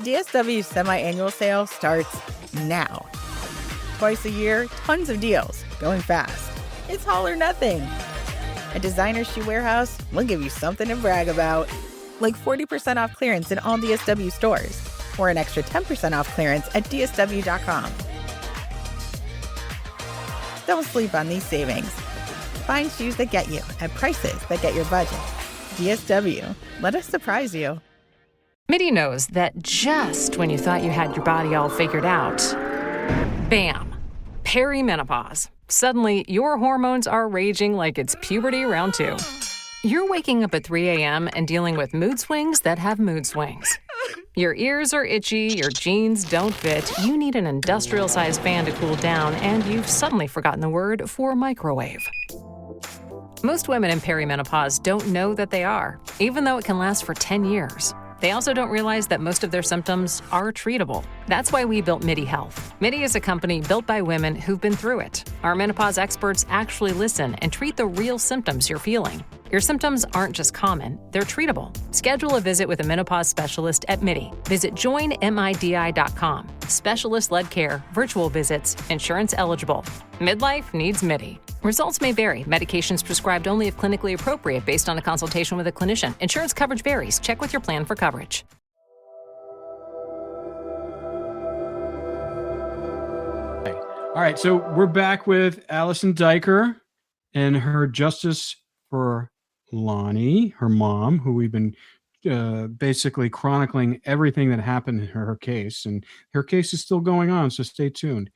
DSW's semi-annual sale starts now. Twice a year, tons of deals, going fast. It's all or nothing. At Designer Shoe Warehouse, we'll give you something to brag about, like 40% off clearance in all DSW stores, or an extra 10% off clearance at dsw.com. Don't sleep on these savings. Find shoes that get you at prices that get your budget. DSW. Let us surprise you. MIDI knows that just when you thought you had your body all figured out, bam, perimenopause. Suddenly, your hormones are raging like it's puberty round 2. You're waking up at 3 a.m. and dealing with mood swings that have mood swings. Your ears are itchy, your jeans don't fit, you need an industrial-sized fan to cool down, and you've suddenly forgotten the word for microwave. Most women in perimenopause don't know that they are, even though it can last for 10 years. They also don't realize that most of their symptoms are treatable. That's why we built MIDI Health. MIDI is a company built by women who've been through it. Our menopause experts actually listen and treat the real symptoms you're feeling. Your symptoms aren't just common, they're treatable. Schedule a visit with a menopause specialist at MIDI. Visit joinmidi.com. Specialist-led care, virtual visits, insurance eligible. Midlife needs MIDI. Results may vary. Medications prescribed only if clinically appropriate based on a consultation with a clinician. Insurance coverage varies. Check with your plan for coverage. All right, so we're back with Allison Diker and her Justice for Lonnie, her mom, who we've been basically chronicling everything that happened in her case. And her case is still going on, so stay tuned.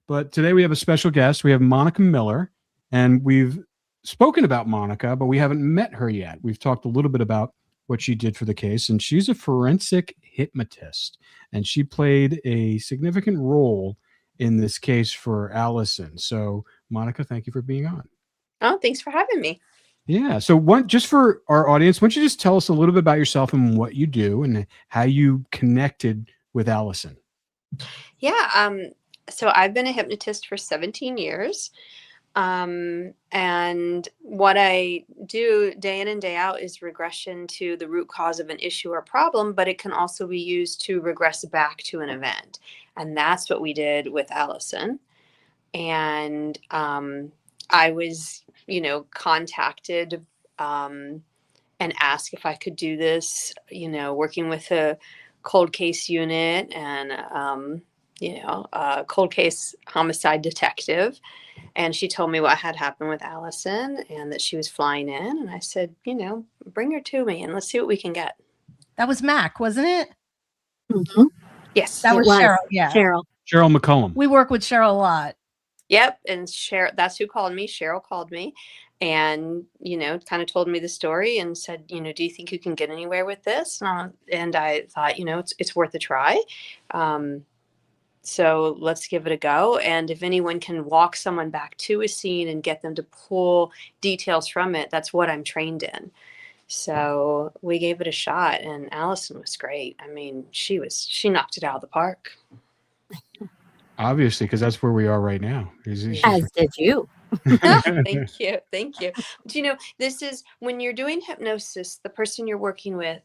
But today we have a special guest. We have Monica Miller. And we've spoken about Monica, but we haven't met her yet. We've talked a little bit about what she did for the case, and she's a forensic hypnotist, and she played a significant role in this case for Allison. So, Monica, thank you for being on. Oh, thanks for having me. Yeah. So, just for our audience, why don't you just tell us a little bit about yourself and what you do and how you connected with Allison? Yeah. So I've been a hypnotist for 17 years. And what I do day in and day out is regression to the root cause of an issue or problem, but it can also be used to regress back to an event. And that's what we did with Allison. And I was, contacted and asked if I could do this, working with a cold case unit and, a cold case homicide detective. And she told me what had happened with Allison and that she was flying in. And I said, bring her to me and let's see what we can get. That was Mac, wasn't it? Mm-hmm. Yes. That was Cheryl. Yeah. Cheryl McCollum. We work with Cheryl a lot. Yep. And Cheryl, that's who called me. Cheryl called me and, kind of told me the story and said, do you think you can get anywhere with this? And I thought, it's worth a try. So let's give it a go. And if anyone can walk someone back to a scene and get them to pull details from it, that's what I'm trained in. So we gave it a shot and Allison was great. I mean, she knocked it out of the park. Obviously, because that's where we are right now. As did you. Thank you. But this is when you're doing hypnosis, the person you're working with,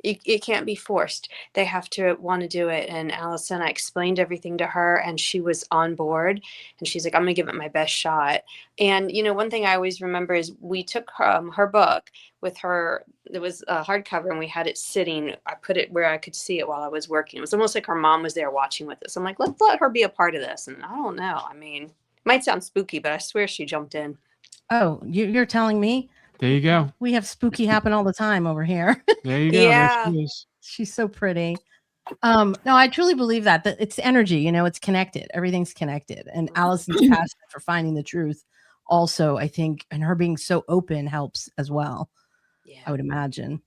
it can't be forced. They have to want to do it. And Allison, I explained everything to her and she was on board and she's like, I'm going to give it my best shot. And, one thing I always remember is we took her book with her. There was a hardcover and we had it sitting. I put it where I could see it while I was working. It was almost like her mom was there watching with us. I'm like, let's let her be a part of this. And I don't know. I mean, it might sound spooky, but I swear she jumped in. Oh, you're telling me? There you go. We have spooky happen all the time over here. There you go. Yeah. She's so pretty. No, I truly believe that it's energy, it's connected. Everything's connected. And Allison's passion for finding the truth also, I think, and her being so open helps as well. Yeah. I would imagine.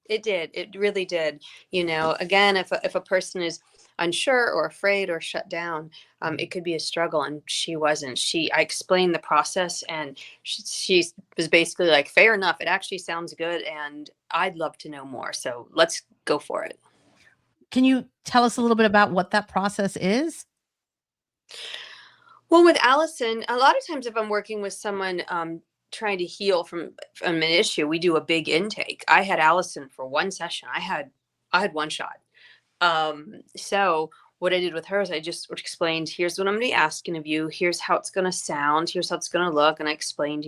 It did. It really did. Again, if a person is unsure or afraid or shut down, it could be a struggle. And she wasn't. I explained the process and she was basically like, fair enough. It actually sounds good. And I'd love to know more. So let's go for it. Can you tell us a little bit about what that process is? Well, with Allison, a lot of times if I'm working with someone trying to heal from an issue, we do a big intake. I had Allison for one session. I had one shot. So what I did with her is I just explained, here's what I'm going to be asking of you. Here's how it's going to sound. Here's how it's going to look. And I explained,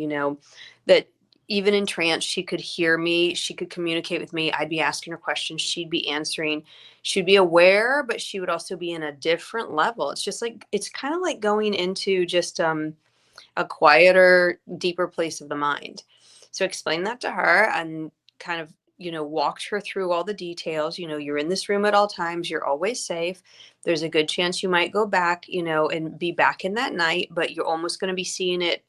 that even in trance, she could hear me. She could communicate with me. I'd be asking her questions. She'd be answering. She'd be aware, but she would also be in a different level. It's just like, it's kind of like going into just a quieter, deeper place of the mind. So explain that to her and kind of, walked her through all the details. You're in this room at all times. You're always safe. There's a good chance you might go back, and be back in that night, but you're almost going to be seeing it,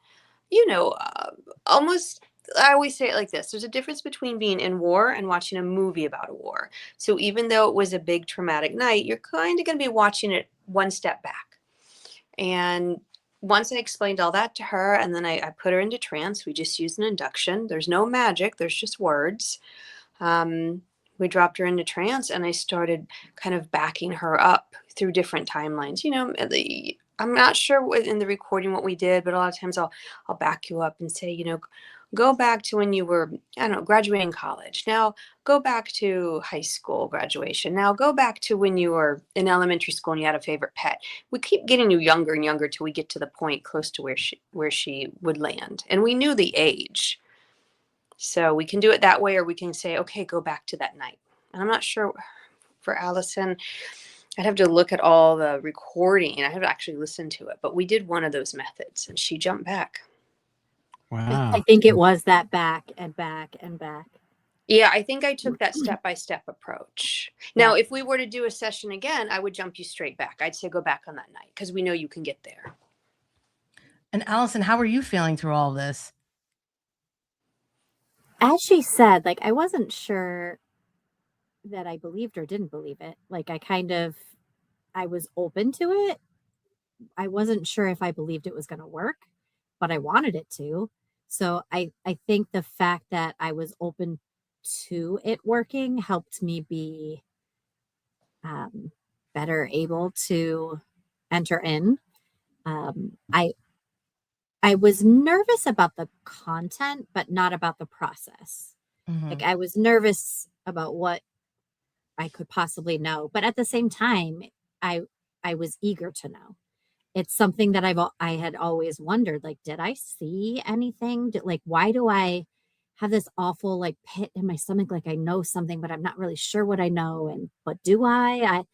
almost. I always say it like this. There's a difference between being in war and watching a movie about a war. So even though it was a big traumatic night, you're kind of going to be watching it one step back. And once I explained all that to her, and then I put her into trance, we just used an induction. There's no magic. There's just words. We dropped her into trance, and I started kind of backing her up through different timelines. I'm not sure in the recording what we did, but a lot of times I'll back you up and say, go back to when you were, I don't know, graduating college. Now go back to high school graduation. Now go back to when you were in elementary school and you had a favorite pet. We keep getting you younger and younger till we get to the point close to where she would land. And we knew the age. So we can do it that way, or we can say, okay, go back to that night. And I'm not sure for Allison, I'd have to look at all the recording. I have to actually listen to it, but we did one of those methods and she jumped back. Wow. I think it was that back and back and back. Yeah, I think I took that step-by-step approach. Now, if we were to do a session again, I would jump you straight back. I'd say go back on that night because we know you can get there. And Allison, how are you feeling through all this? As she said, like, I wasn't sure that I believed or didn't believe it. Like, I was open to it. I wasn't sure if I believed it was going to work, but I wanted it to. So I think the fact that I was open to it working helped me be better able to enter in. I was nervous about the content, but not about the process. Mm-hmm. Like, I was nervous about what I could possibly know, but at the same time, I was eager to know. It's something that I had always wondered, like, did I see anything? Why do I have this awful like pit in my stomach? Like, I know something, but I'm not really sure what I know. But do I,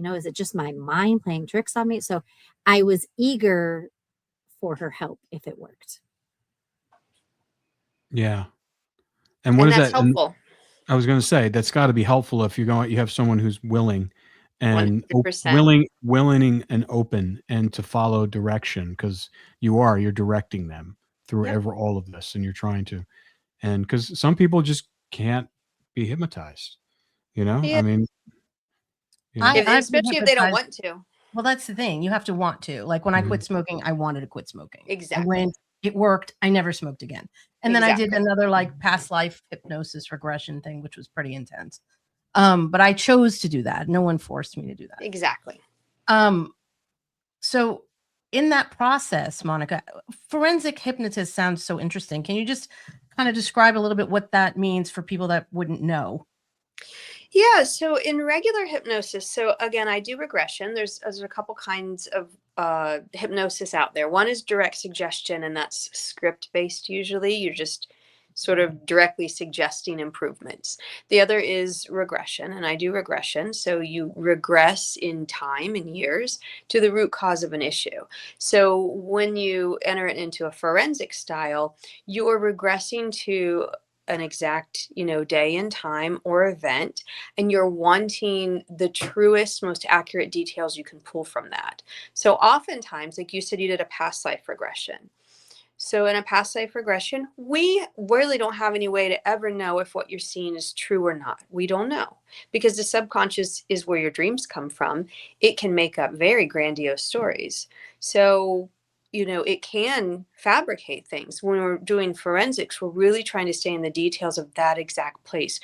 is it just my mind playing tricks on me? So I was eager for her help if it worked. Yeah. And what is that's that? helpful. I was going to say that's got to be helpful if you have someone who's willing and 100%. willing and open and to follow direction, because you're directing them through all of this, and you're trying to, and because some people just can't be hypnotized, Yeah. I mean, especially if they don't want to. Well, that's the thing. You have to want to. Like when I quit smoking, I wanted to quit smoking. Exactly. And when it worked, I never smoked again. And then I did another like past life hypnosis regression thing, which was pretty intense. But I chose to do that. No one forced me to do that. Exactly. So in that process, Monica, forensic hypnotist sounds so interesting. Can you just kind of describe a little bit what that means for people that wouldn't know? Yeah. So in regular hypnosis, so again, I do regression. There's a couple kinds of hypnosis out there. One is direct suggestion, and that's script based. Usually you're just sort of directly suggesting improvements. The other is regression, and I do regression. So you regress in time and years to the root cause of an issue. So when you enter it into a forensic style, you are regressing to an exact, day and time or event, and you're wanting the truest, most accurate details you can pull from that. So oftentimes, like you said, you did a past life regression. So in a past life regression, we really don't have any way to ever know if what you're seeing is true or not. We don't know, because the subconscious is where your dreams come from. It can make up very grandiose stories. So it can fabricate things. When we're doing forensics, we're really trying to stay in the details of that exact place.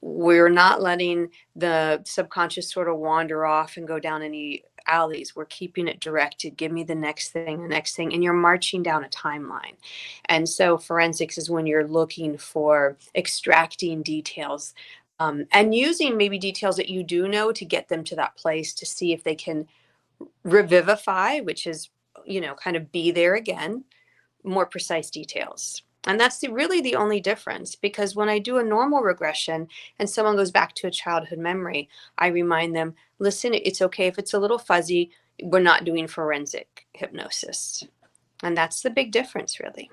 We're not letting the subconscious sort of wander off and go down any alleys. We're keeping it directed. Give me the next thing, and you're marching down a timeline. And so forensics is when you're looking for extracting details And using maybe details that you do know to get them to that place to see if they can revivify, which is, kind of be there again, more precise details. And that's really the only difference, because when I do a normal regression and someone goes back to a childhood memory, I remind them, listen, it's okay if it's a little fuzzy. We're not doing forensic hypnosis. And that's the big difference, really.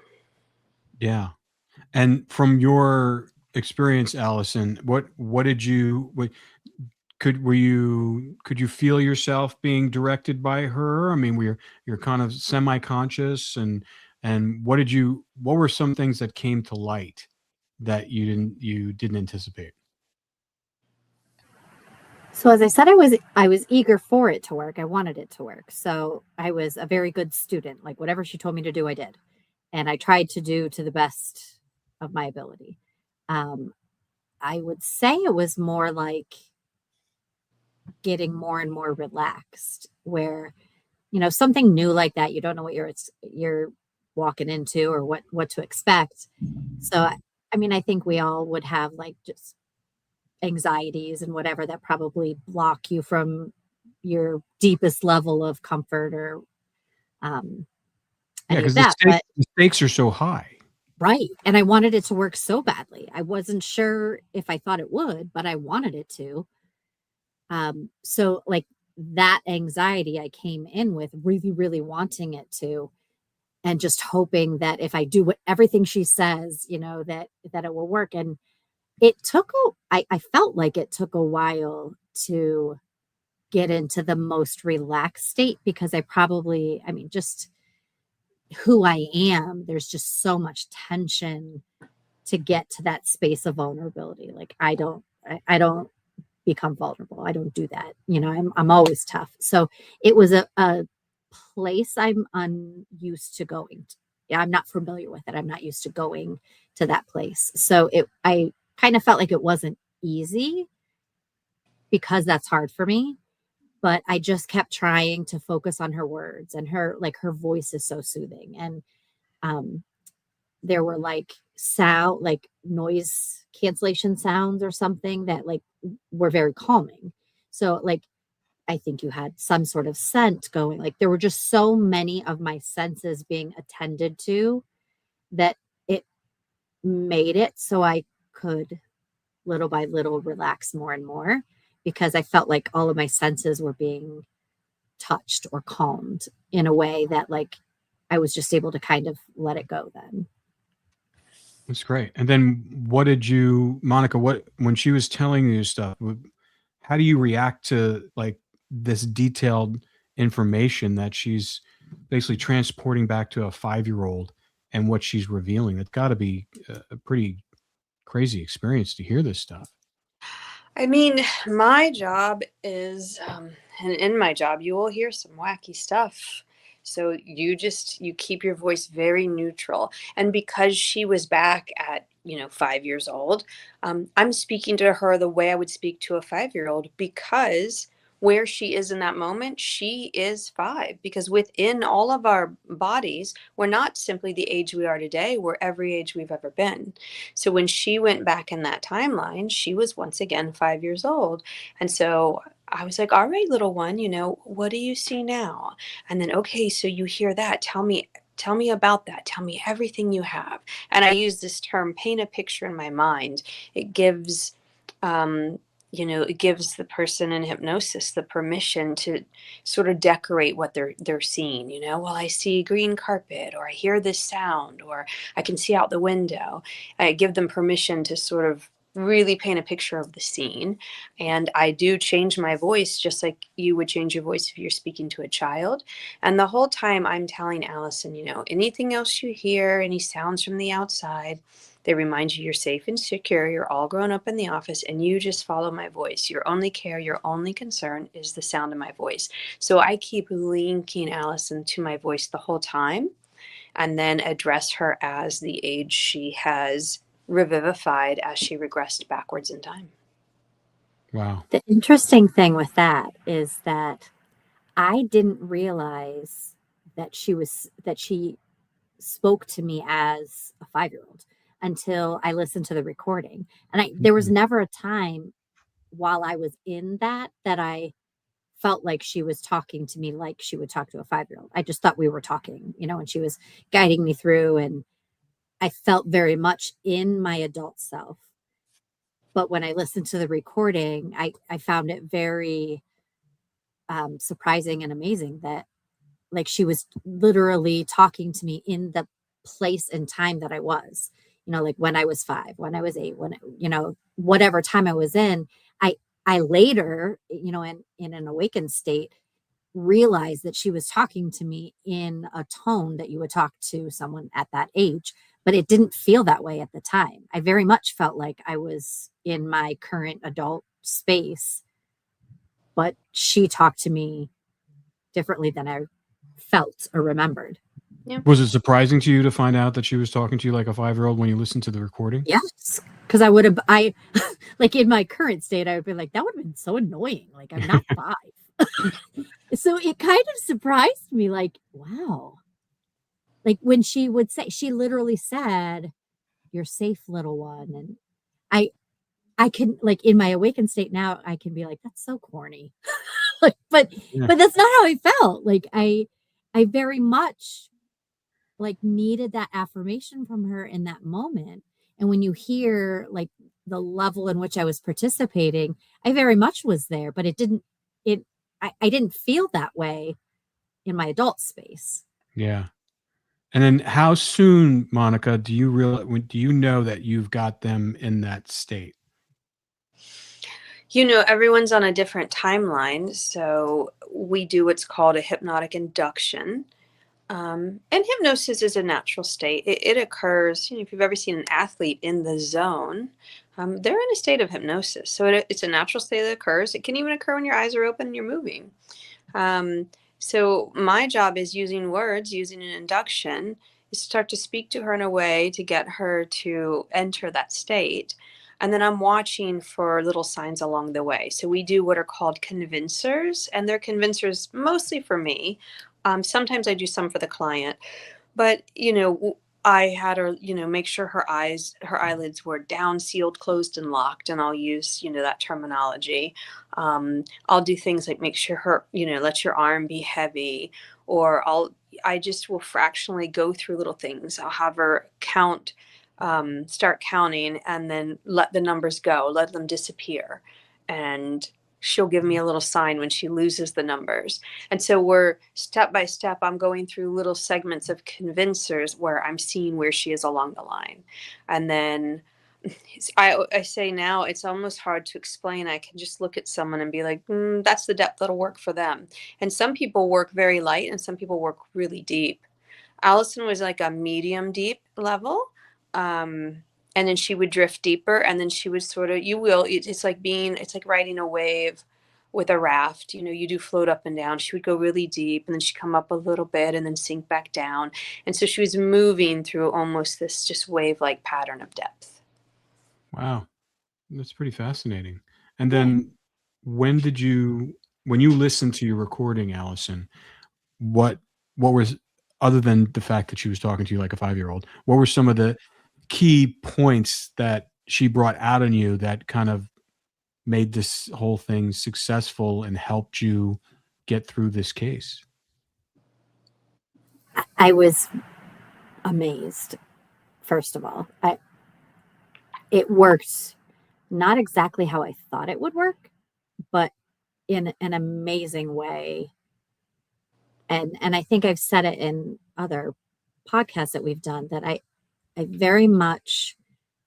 Yeah. And from your experience, Allison, what did you could you feel yourself being directed by her? I mean, you're kind of semi-conscious, and what were some things that came to light that you didn't anticipate? So as I said, I was eager for it to work. I wanted it to work. So I was a very good student. Like whatever she told me to do, I did. And I tried to do to the best of my ability. Um, I would say it was more like getting more and more relaxed, where, something new like that, you don't know what you're walking into or what to expect. So I mean, I think we all would have like just anxieties and whatever that probably block you from your deepest level of comfort or um, Yeah, any of because that. But the stakes are so high. right. And I wanted it to work so badly. I wasn't sure if I thought it would, but I wanted it to. So like that anxiety I came in with really, really wanting it to, and just hoping that if I do everything she says, that it will work. And I felt like it took a while to get into the most relaxed state, because I mean, just who I am, there's just so much tension to get to that space of vulnerability. Like I don't become vulnerable. I don't do that. I'm always tough. So it was a place I'm unused to going to. Yeah, I'm not familiar with it. I'm not used to going to that place. So I kind of felt like it wasn't easy, because that's hard for me. But I just kept trying to focus on her words, and her voice is so soothing. And um, there were like like noise cancellation sounds or something that like were very calming. So like I think you had some sort of scent going. Like there were just so many of my senses being attended to that it made it so I could little by little relax more and more, because I felt like all of my senses were being touched or calmed in a way that like I was just able to kind of let it go then. That's great. And then what did you, Monica, when she was telling you stuff, how do you react to like this detailed information that she's basically transporting back to a 5-year-old and what she's revealing? It's got to be a pretty crazy experience to hear this stuff. I mean, my job is, and in my job, you will hear some wacky stuff. So you keep your voice very neutral. And because she was back at, 5 years old, I'm speaking to her the way I would speak to a 5-year-old, because where she is in that moment, she is 5. Because within all of our bodies, we're not simply the age we are today, we're every age we've ever been. So when she went back in that timeline, she was once again 5 years old. And so I was like, all right, little one, what do you see now? And then, okay, so you hear that. Tell me about that. Tell me everything you have. And I use this term, paint a picture in my mind. It gives, it gives the person in hypnosis the permission to sort of decorate what they're seeing. Well, I see green carpet, or I hear this sound, or I can see out the window. I give them permission to sort of really paint a picture of the scene. And I do change my voice just like you would change your voice if you're speaking to a child. And the whole time I'm telling Allison, anything else you hear, any sounds from the outside, they remind you you're safe and secure. You're all grown up in the office, and you just follow my voice. Your only care, your only concern is the sound of my voice. So I keep linking Allison to my voice the whole time, and then address her as the age she has revivified as she regressed backwards in time. Wow. The interesting thing with that is that I didn't realize that she spoke to me as a 5-year-old until I listened to the recording. And there was never a time while I was in that I felt like she was talking to me like she would talk to a 5-year-old. I just thought we were talking, and she was guiding me through, and I felt very much in my adult self. But when I listened to the recording, I found it very surprising and amazing that like she was literally talking to me in the place and time that I was, like when I was 5, when I was 8, when, whatever time I was in, I later, in an awakened state, realized that she was talking to me in a tone that you would talk to someone at that age, but it didn't feel that way at the time. I very much felt like I was in my current adult space, but she talked to me differently than I felt or remembered. Yeah. Was it surprising to you to find out that she was talking to you like a 5-year-old when you listened to the recording? Yes, because I like in my current state, I would be like, that would have been so annoying. Like I'm not 5. So it kind of surprised me, like, wow. Like when she literally said, "You're safe, little one." And I can, like, in my awakened state now, I can be like, that's so corny. Like, but that's not how I felt. Like I very much like needed that affirmation from her in that moment. And when you hear like the level in which I was participating, I very much was there, but I didn't feel that way in my adult space. Yeah. And then how soon, Monica, do you know that you've got them in that state? Everyone's on a different timeline. So we do what's called a hypnotic induction. And hypnosis is a natural state. It occurs, if you've ever seen an athlete in the zone, they're in a state of hypnosis. So it's a natural state that occurs. It can even occur when your eyes are open and you're moving. So my job is using words, using an induction, is start to speak to her in a way to get her to enter that state. And then I'm watching for little signs along the way. So we do what are called convincers, and they're convincers mostly for me. Sometimes I do some for the client, but I had her, make sure her eyelids were down, sealed, closed, and locked. And I'll use, that terminology. I'll do things like make sure her, let your arm be heavy, or I just will fractionally go through little things. I'll have her start counting, and then let the numbers go, let them disappear. And she'll give me a little sign when she loses the numbers. And so we're step by step, I'm going through little segments of convincers where I'm seeing where she is along the line. And then I say now it's almost hard to explain. I can just look at someone and be like, that's the depth that'll work for them. And some people work very light and some people work really deep. Allison was like a medium deep level. And then she would drift deeper, and then she would sort of, it's like riding a wave with a raft. You do float up and down. She would go really deep, and then she'd come up a little bit and then sink back down. And so she was moving through almost this just wave-like pattern of depth. Wow. That's pretty fascinating. And then when you listened to your recording, Allison, what was, other than the fact that she was talking to you like a 5-year-old, what were some of the key points that she brought out in you that kind of made this whole thing successful and helped you get through this case? I was amazed. First of all, it worked not exactly how I thought it would work, but in an amazing way. And I think I've said it in other podcasts that we've done, that I very much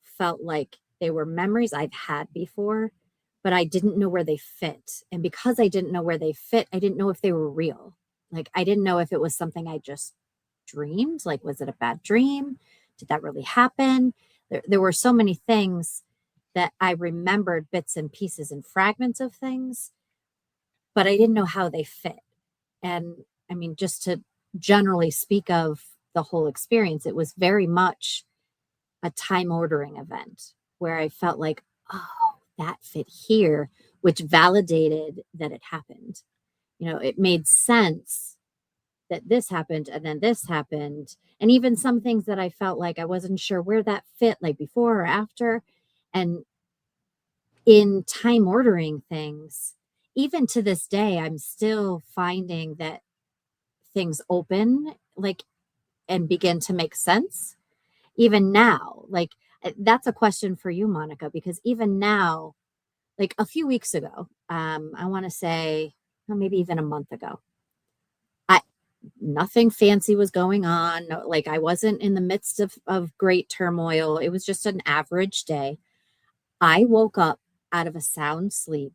felt like they were memories I've had before, but I didn't know where they fit. And because I didn't know where they fit, I didn't know if they were real. Like, I didn't know if it was something I just dreamed. Like, was it a bad dream? Did that really happen? There were so many things that I remembered, bits and pieces and fragments of things, but I didn't know how they fit. And I mean, just to generally speak of the whole experience, it was very much a time ordering event where I felt like, oh, that fit here, which validated that it happened. It made sense that this happened and then this happened. And even some things that I felt like I wasn't sure where that fit, like before or after. And in time ordering things, even to this day, I'm still finding that things open like and begin to make sense. Even now, like that's a question for you, Monica, because even now, like a few weeks ago, I want to say maybe even a month ago, nothing fancy was going on. Like I wasn't in the midst of great turmoil. It was just an average day. I woke up out of a sound sleep,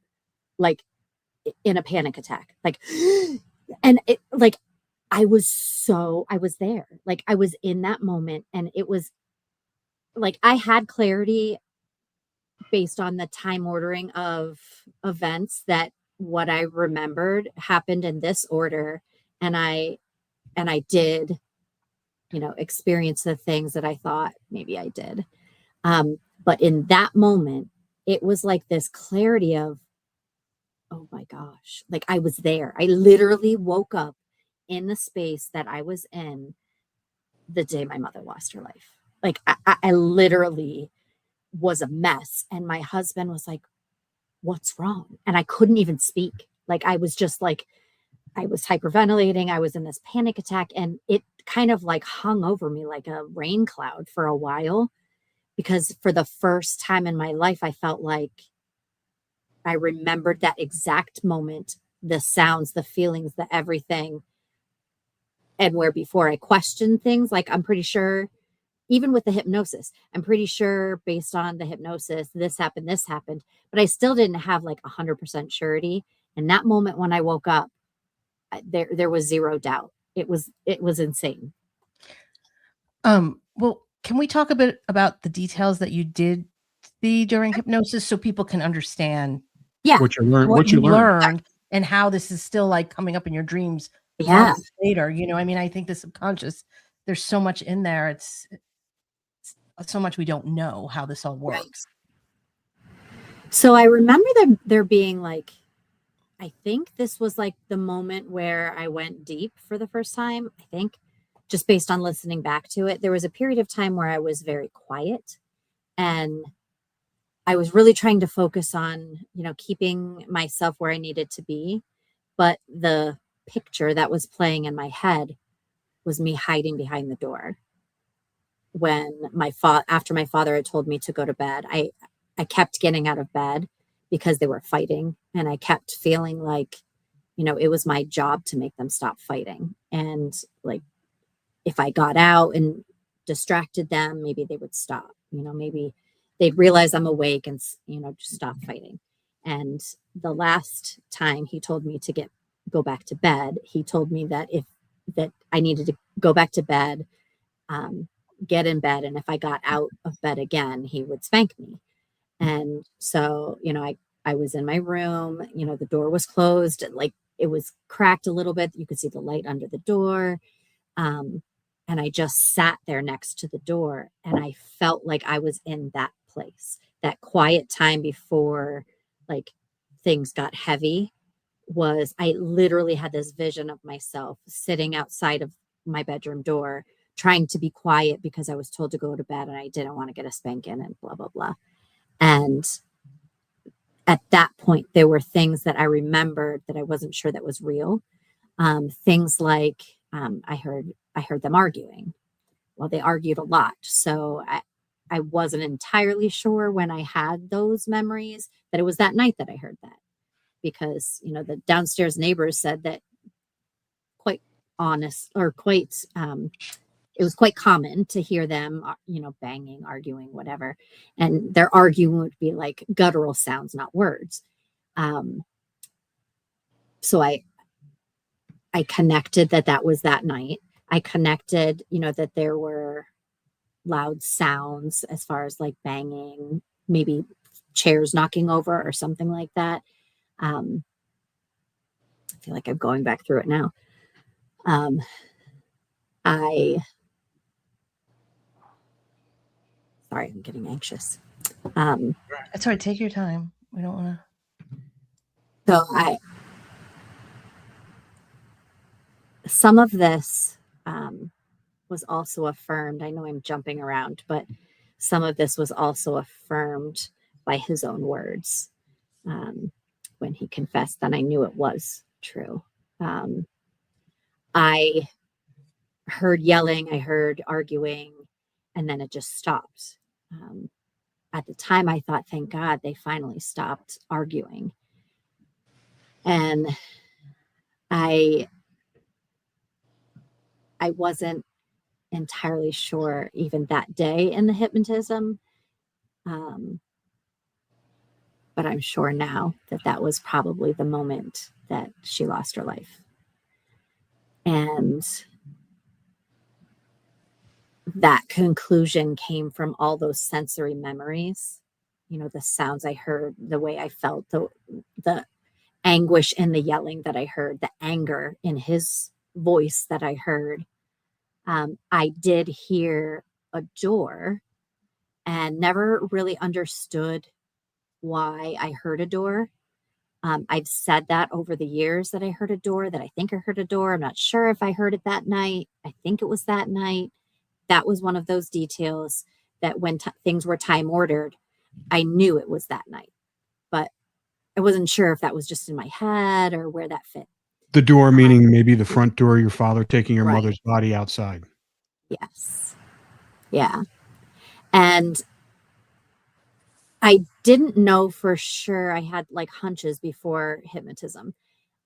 like in a panic attack, like, and it like, I was there, like I was in that moment. And it was like, I had clarity based on the time ordering of events that what I remembered happened in this order. And I did, experience the things that I thought maybe I did. But in that moment, it was like this clarity of, oh my gosh, like I was there. I literally woke up in the space that I was in the day my mother lost her life. Like I literally was a mess. And my husband was like, what's wrong? And I couldn't even speak. Like I was just like, I was hyperventilating. I was in this panic attack, and it kind of like hung over me like a rain cloud for a while, because for the first time in my life, I felt like I remembered that exact moment, the sounds, the feelings, the everything. And where before I questioned things, like I'm pretty sure, even with the hypnosis, I'm pretty sure based on the hypnosis, this happened, but I still didn't have like 100% surety. And that moment when I woke up, there was zero doubt. It was insane. Well, can we talk a bit about the details that you did see during hypnosis so people can understand what you learned and how this is still like coming up in your dreams months later? I mean, I think the subconscious, there's so much in there. It's so much we don't know how this all works. So I remember there being like, I think this was like the moment where I went deep for the first time. I think just based on listening back to it, there was a period of time where I was very quiet, and I was really trying to focus on, keeping myself where I needed to be. But the picture that was playing in my head was me hiding behind the door. When after my father had told me to go to bed, I kept getting out of bed because they were fighting. And I kept feeling like, it was my job to make them stop fighting. And like, if I got out and distracted them, maybe they would stop, maybe they'd realize I'm awake and, just stop fighting. And the last time he told me to go back to bed, he told me that I needed to go back to bed, get in bed. And if I got out of bed again, he would spank me. And so, I was in my room, the door was closed, like it was cracked a little bit. You could see the light under the door. And I just sat there next to the door, and I felt like I was in that place, that quiet time before like things got heavy. I literally had this vision of myself sitting outside of my bedroom door, trying to be quiet because I was told to go to bed and I didn't want to get a spanking and blah, blah, blah. And at that point, there were things that I remembered that I wasn't sure that was real. Things like I heard them arguing. Well, they argued a lot. So I wasn't entirely sure when I had those memories that it was that night that I heard that, because, the downstairs neighbors said that quite honest or quite, it was quite common to hear them, banging, arguing, whatever. And their arguing would be like guttural sounds, not words. So I connected that was that night. I connected, that there were loud sounds as far as like banging, maybe chairs knocking over or something like that. I feel like I'm going back through it now. Sorry, I'm getting anxious. That's all right. Take your time. We don't want to. some of this was also affirmed. I know I'm jumping around, but some of this was also affirmed by his own words when he confessed that I knew it was true. I heard yelling, I heard arguing, and then it just stopped. At the time, I thought, thank God they finally stopped arguing. And I wasn't entirely sure even that day in the hypnotism, but I'm sure now that that was probably the moment that she lost her life. And that conclusion came from all those sensory memories, you know, the sounds I heard, the way I felt, the anguish in the yelling that I heard, the anger in his voice that I heard. I did hear a door and never really understood why I heard a door. I've said that over the years that I heard a door, that I think I heard a door. I'm not sure if I heard it that night. I think it was that night. That was one of those details that when things were time ordered, I knew it was that night. But I wasn't sure if that was just in my head or where that fit. The door meaning maybe the front door, your father taking your Right. mother's body outside. Yes. Yeah. And I didn't know for sure. I had like hunches before hypnotism.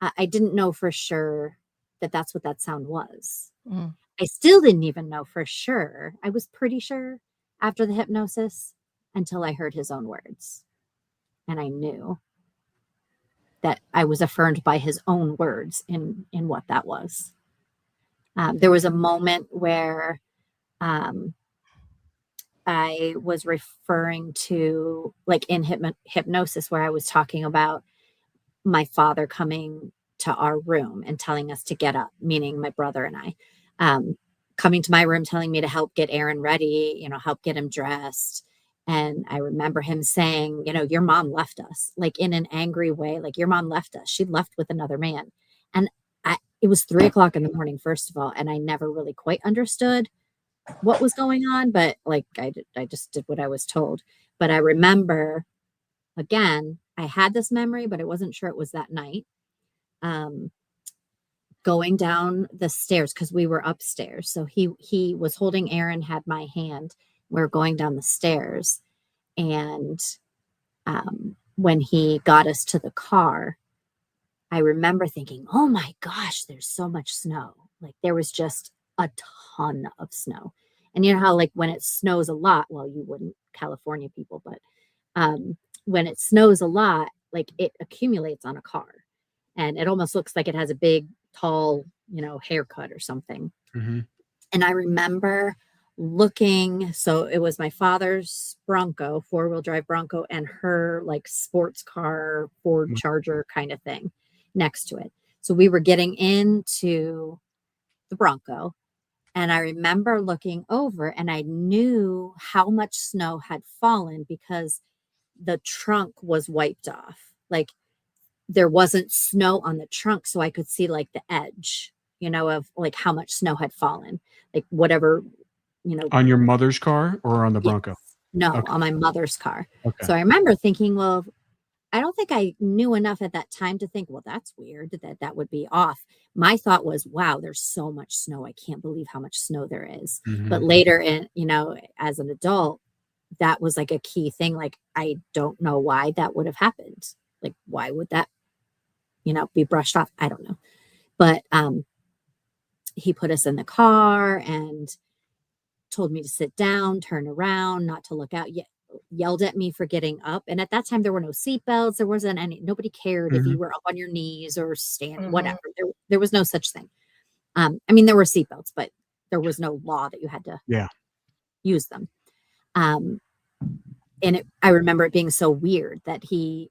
I didn't know for sure that that's what that sound was. Mm. I still didn't even know for sure. I was pretty sure after the hypnosis until I heard his own words. And I knew that I was affirmed by his own words in what that was. There was a moment where I was referring to, like in hypnosis, where I was talking about my father coming to our room and telling us to get up, meaning my brother and I, coming to my room, telling me to help get Aaron ready, you know, help get him dressed. And I remember him saying, you know, your mom left us, like in an angry way, like your mom left us. She left with another man. And it was 3:00 in the morning, first of all, and I never really quite understood what was going on, but like I just did what I was told. But I remember, again, I had this memory, but I wasn't sure it was that night. Going down the stairs, because we were upstairs. So he was holding Aaron, had my hand. We were going down the stairs. And when he got us to the car, I remember thinking, oh my gosh, there's so much snow. Like there was just a ton of snow. And you know how like when it snows a lot, well, you wouldn't, California people, but when it snows a lot, like it accumulates on a car. And it almost looks like it has a big, tall, you know, haircut or something. Mm-hmm. And I remember looking, so it was my father's Bronco, 4-wheel drive Bronco, and her like sports car, Ford Charger kind of thing next to it. So we were getting into the Bronco. And I remember looking over and I knew how much snow had fallen because the trunk was wiped off. Like there wasn't snow on the trunk. So I could see like the edge, you know, of like how much snow had fallen, like whatever, you know. On your mother's car or on the Yes. Bronco? No, Okay. on my mother's car. Okay. So I remember thinking, well, I don't think I knew enough at that time to think, well, that's weird that would be off. My thought was, wow, there's so much snow. I can't believe how much snow there is. Mm-hmm. But later in, you know, as an adult, that was like a key thing. Like, I don't know why that would have happened. Like, why would that, you know, be brushed off? I don't know. But he put us in the car and told me to sit down, turn around, not to look out yet. Yelled at me for getting up. And at that time, there were no seatbelts. There wasn't any, nobody cared if you were up on your knees or stand, whatever. There was no such thing. I mean, there were seatbelts, but there was no law that you had to use them. And I remember it being so weird that he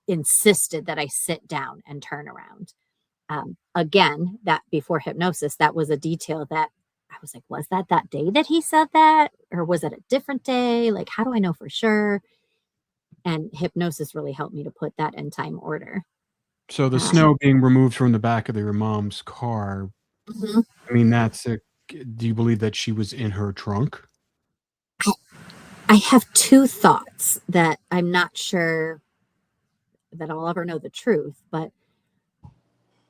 insisted that I sit down and turn around. Again, that before hypnosis, that was a detail that I was like, was that day that he said that? Or was it a different day? Like, how do I know for sure? And hypnosis really helped me to put that in time order. So the snow being removed from the back of your mom's car Mhm. I mean, do you believe that she was in her trunk? I have two thoughts that I'm not sure that I'll ever know the truth, but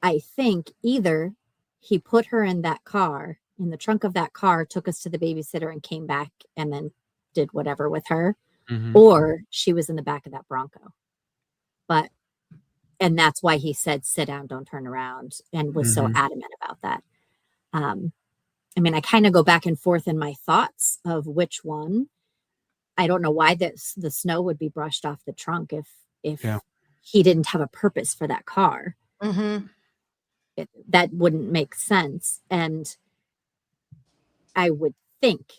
I think either he put her in that car, in the trunk of that car, took us to the babysitter and came back and then did whatever with her, Mm-hmm. or she was in the back of that Bronco. But, and that's why he said, sit down, don't turn around, and was so Mm-hmm. adamant about that. Um, I mean, I kind of go back and forth in my thoughts of which one. I don't know why the snow would be brushed off the trunk if Yeah. he didn't have a purpose for that car. Mm-hmm. That wouldn't make sense. And I would think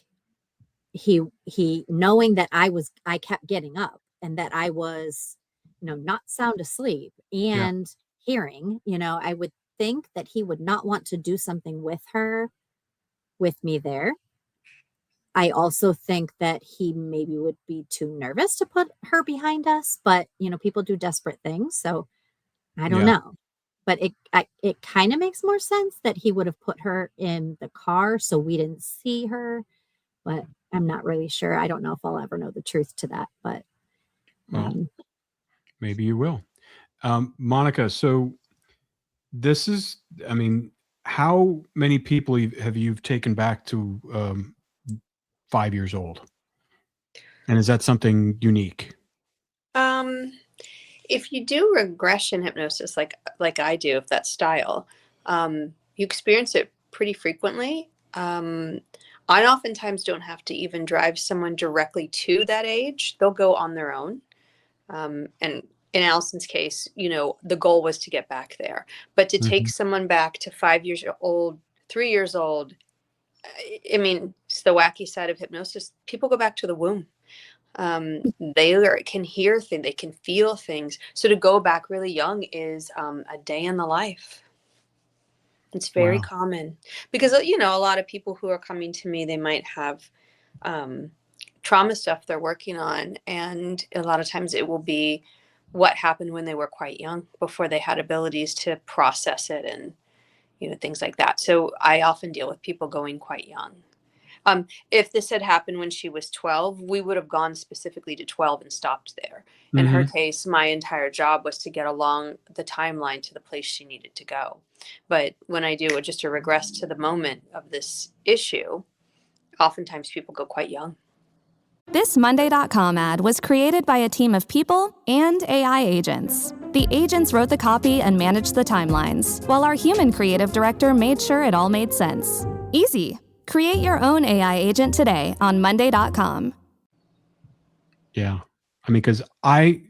he knowing that I kept getting up and that I was, not sound asleep Yeah. and hearing, I would think that he would not want to do something with her, with me there. I also think that he maybe would be too nervous to put her behind us, but people do desperate things, so I don't Yeah. know. But it kind of makes more sense that he would have put her in the car so we didn't see her, but I'm not really sure. I don't know if I'll ever know the truth to that, but Well, um, maybe you will. Monica, so this is, I mean, how many people have you taken back to 5 years old? And is that something unique? Um, if you do regression hypnosis, like I do, if that style, you experience it pretty frequently. I oftentimes don't have to even drive someone directly to that age; they'll go on their own. And in Allison's case, the goal was to get back there, but to take Mhm. someone back to 5 years old, 3 years old, I mean, it's the wacky side of hypnosis. People go back to the womb. Can hear things, they can feel things. So to go back really young is a day in the life. It's very Wow. common because a lot of people who are coming to me, they might have um, trauma stuff they're working on, and a lot of times it will be what happened when they were quite young, before they had abilities to process it, and things like that. So I often deal with people going quite young. If this had happened when she was 12, we would have gone specifically to 12 and stopped there. In her Mhm. case, my entire job was to get along the timeline to the place she needed to go. But when I do just a regress to the moment of this issue, oftentimes people go quite young. This Monday.com ad was created by a team of people and AI agents. The agents wrote the copy and managed the timelines, while our human creative director made sure it all made sense. Easy. Create your own AI agent today on Monday.com. Yeah. I mean, because I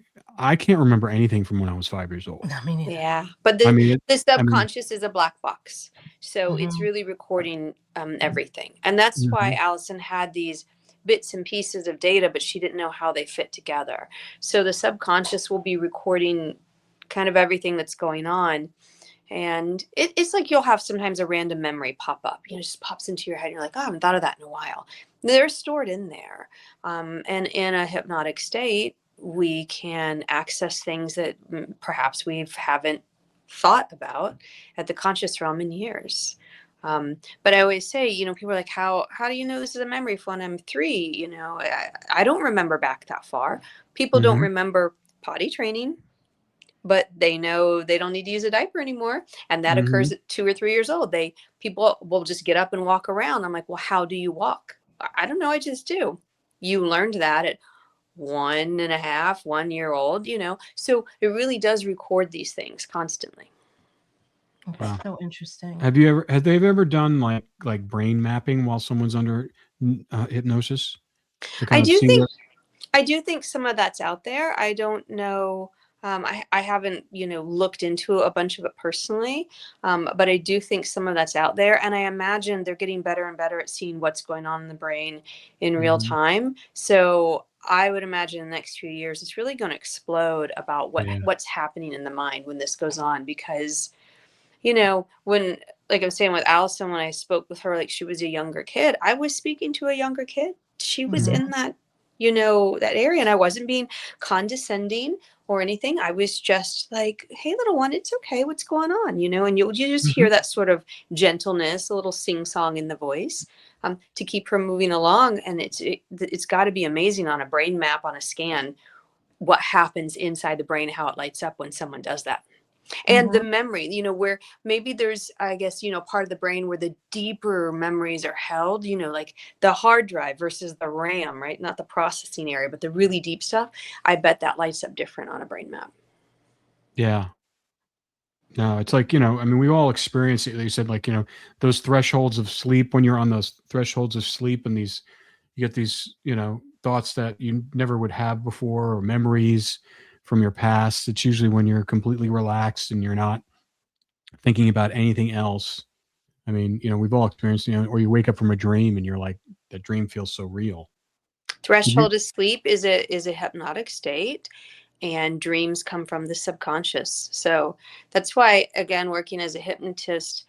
can't remember anything from when I was 5 years old. I mean, Yeah, but I mean, the subconscious is a black box, so it's Mhm. really recording everything, and that's why Mhm. Allison had these bits and pieces of data, but she didn't know how they fit together. So the subconscious will be recording kind of everything that's going on, and it's like you'll have sometimes a random memory pop up. Just pops into your head. And you're like, oh, I haven't thought of that in a while. They're stored in there, and in a hypnotic state, we can access things that perhaps we haven't thought about at the conscious realm in years. But I always say, people are like, how do you know this is a memory when I'm 3? I don't remember back that far. People don't Mhm. remember potty training, but they know they don't need to use a diaper anymore, and that occurs Mhm. at 2 or 3 years old. People will just get up and walk around. I'm like, well, how do you walk? I don't know, I just do. You learned that at 1.5, 1 year old, so it really does record these things constantly. It's Wow. so interesting. Have they ever done like brain mapping while someone's under hypnosis to I kind of do see think what? I do think some of that's out there. I don't know. I haven't, looked into a bunch of it personally, but I do think some of that's out there. And I imagine they're getting better and better at seeing what's going on in the brain in real Mhm. time. So I would imagine in the next few years, it's really going to explode about Yeah. what's happening in the mind when this goes on. Because, when, like I was saying with Allison, when I spoke with her, like she was a younger kid, I was speaking to a younger kid. She was Mhm. in that, that area, and I wasn't being condescending or anything. I was just like, hey, little one, it's okay. What's going on? And you just hear that sort of gentleness, a little sing song in the voice, to keep her moving along. And it's got to be amazing on a brain map, on a scan, what happens inside the brain, how it lights up when someone does that. And the memory, where maybe there's, I guess, part of the brain where the deeper memories are held, like the hard drive versus the RAM, right? Not the processing area, but the really deep stuff. I bet that lights up different on a brain map. Yeah. No, it's like, I mean, we all experience it. You said, like, those thresholds of sleep, when you're on those thresholds of sleep, and you get these, thoughts that you never would have before, or memories from your past. It's usually when you're completely relaxed and you're not thinking about anything else. I mean, we've all experienced, or you wake up from a dream and you're like, that dream feels so real. Threshold of sleep is a hypnotic state, and dreams come from the subconscious. So that's why, again, working as a hypnotist,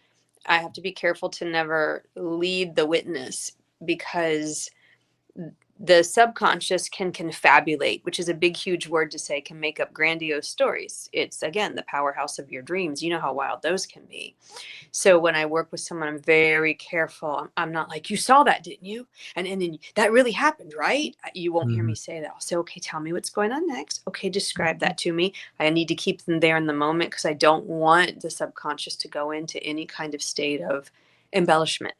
I have to be careful to never lead the witness, because the subconscious can confabulate, which is a big, huge word to say, can make up grandiose stories. It's, again, the powerhouse of your dreams. You know how wild those can be. So when I work with someone, I'm very careful. I'm not like, you saw that, didn't you? And then that really happened, right? You won't hear me say that. I'll say, okay, tell me what's going on next. Okay, describe that to me. I need to keep them there in the moment, because I don't want the subconscious to go into any kind of state of embellishment.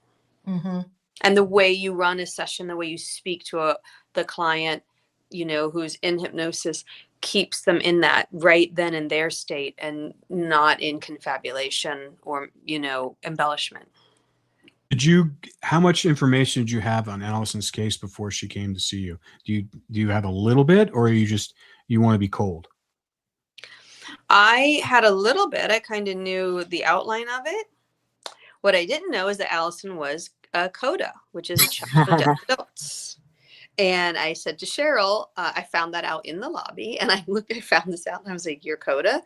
And the way you run a session, the way you speak to the client, who's in hypnosis, keeps them in that right then in their state, and not in confabulation or, embellishment. How much information did you have on Allison's case before she came to see you? Do you have a little bit, or are you want to be cold? I had a little bit. I kind of knew the outline of it. What I didn't know is that Allison was a CODA, which is a child of deaf adults. And I said to Cheryl, I found that out in the lobby, and I found this out, and I was like, you're CODA?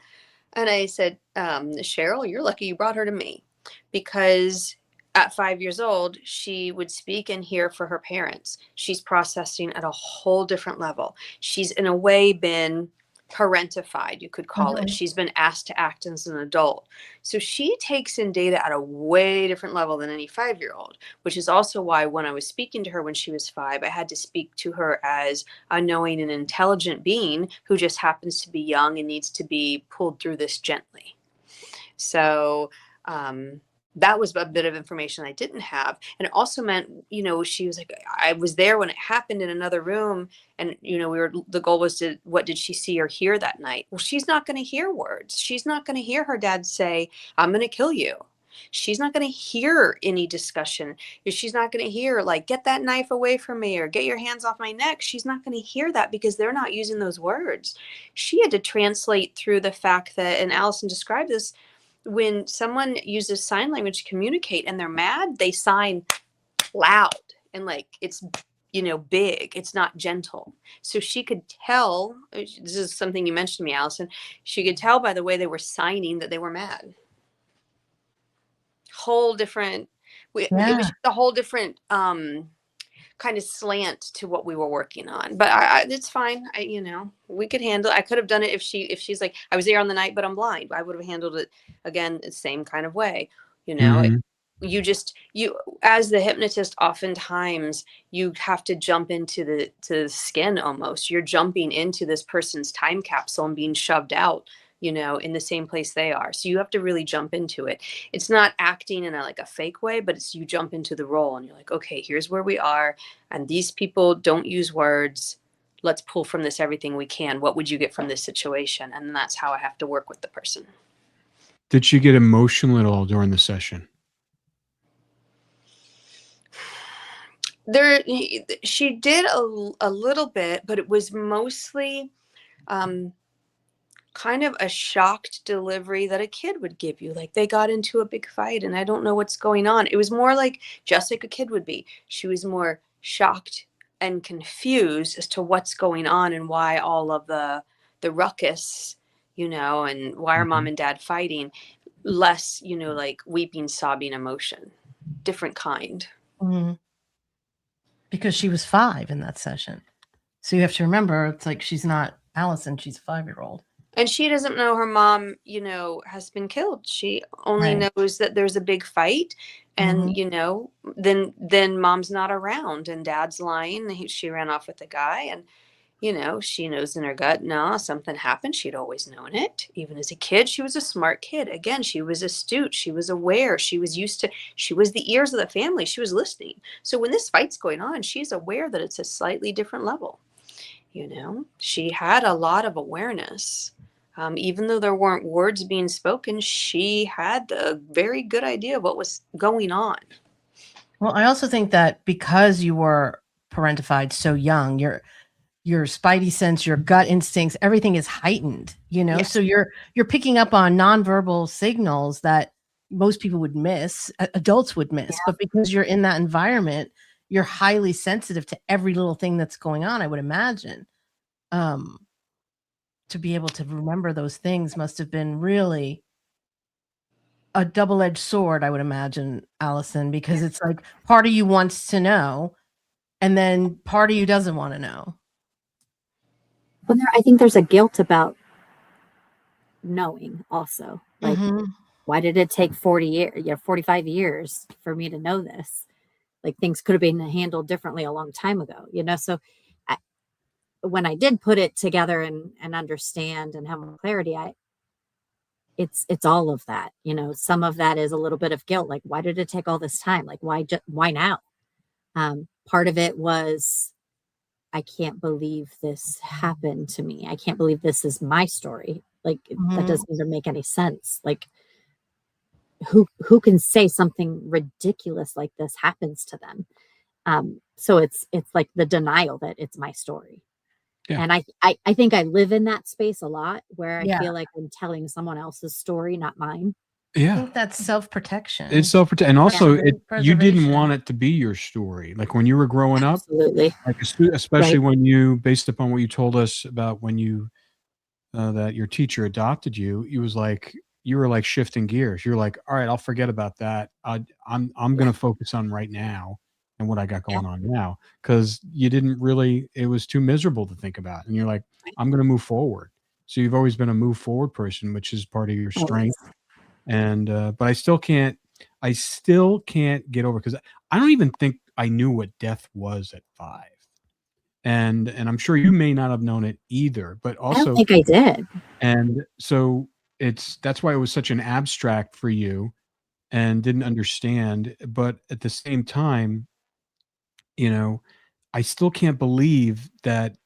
And I said, Cheryl, you're lucky you brought her to me, because at 5 years old, she would speak and hear for her parents. She's processing at a whole different level. She's in a way been parentified, you could call it. She's been asked to act as an adult. So she takes in data at a way different level than any 5-year-old, which is also why when I was speaking to her when she was 5, I had to speak to her as a knowing and intelligent being who just happens to be young and needs to be pulled through this gently. So that was a bit of information I didn't have. And it also meant, she was like, I was there when it happened in another room. And, the goal was what did she see or hear that night? Well, she's not going to hear words. She's not going to hear her dad say, I'm going to kill you. She's not going to hear any discussion. She's not going to hear, like, get that knife away from me, or get your hands off my neck. She's not going to hear that, because they're not using those words. She had to translate through the fact that, and Allison described this, when someone uses sign language to communicate and they're mad, they sign loud and like it's, big. It's not gentle. So she could tell, this is something you mentioned to me, Allison, she could tell by the way they were signing that they were mad. Whole different, it was just a whole different kind of slant to what we were working on. But it's fine. We could handle it. I could have done it if she's like, I was there on the night, but I'm blind. I would have handled it again the same kind of way. You as the hypnotist, oftentimes you have to jump into the skin almost. You're jumping into this person's time capsule and being shoved out, in the same place they are. So you have to really jump into it. It's not acting in a fake way, but it's you jump into the role and you're like, okay, here's where we are. And these people don't use words. Let's pull from this everything we can. What would you get from this situation? And that's how I have to work with the person. Did she get emotional at all during the session? She did a little bit, but it was mostly kind of a shocked delivery that a kid would give you. Like they got into a big fight and I don't know what's going on. It was more like just like a kid would be. She was more shocked and confused as to what's going on and why all of the ruckus, and why are mom and dad fighting, less, like weeping, sobbing emotion, different kind. Mm-hmm. Because she was 5 in that session. So you have to remember, it's like she's not Allison, she's a 5-year-old. And she doesn't know her mom, has been killed. She only Right. knows that there's a big fight, and then mom's not around, and dad's lying. She ran off with the guy, and she knows in her gut, no, something happened. She'd always known it. Even as a kid, she was a smart kid. Again, she was astute. She was aware. She was the ears of the family. She was listening. So when this fight's going on, she's aware that it's a slightly different level. She had a lot of awareness. Even though there weren't words being spoken, she had a very good idea of what was going on. Well, I also think that because you were parentified so young, your spidey sense, your gut instincts, everything is heightened, Yes. So you're picking up on nonverbal signals that most people would miss, adults would miss, but because you're in that environment, you're highly sensitive to every little thing that's going on, I would imagine. To be able to remember those things must have been really a double-edged sword, I would imagine, Allison, because it's like part of you wants to know, and then part of you doesn't want to know. Well, I think there's a guilt about knowing also. Like, why did it take 40 years, 45 years for me to know this? Like, things could have been handled differently a long time ago, So when I did put it together and understand and have more clarity, it's all of that, some of that is a little bit of guilt. Like, why did it take all this time? Like, why now? Part of it was, I can't believe this happened to me. I can't believe this is my story. Like, that doesn't even make any sense. Like, who can say something ridiculous like this happens to them? So it's like the denial that it's my story. Yeah. And I think I live in that space a lot where I feel like I'm telling someone else's story, not mine. Yeah. I think that's self-protection. It's self-protection. And also you didn't want it to be your story. Like when you were growing up, absolutely. Like especially when you, based upon what you told us about when you, that your teacher adopted you, you were like shifting gears. You're like, all right, I'll forget about that. I'm going to focus on right now and what I got going on now. Cause you didn't really, it was too miserable to think about. And you're like, I'm going to move forward. So you've always been a move forward person, which is part of your strength. And, but I still can't get over, cause I don't even think I knew what death was at 5. And I'm sure you may not have known it either, but also I don't think I did. And so that's why it was such an abstract for you and didn't understand. But at the same time, I still can't believe that,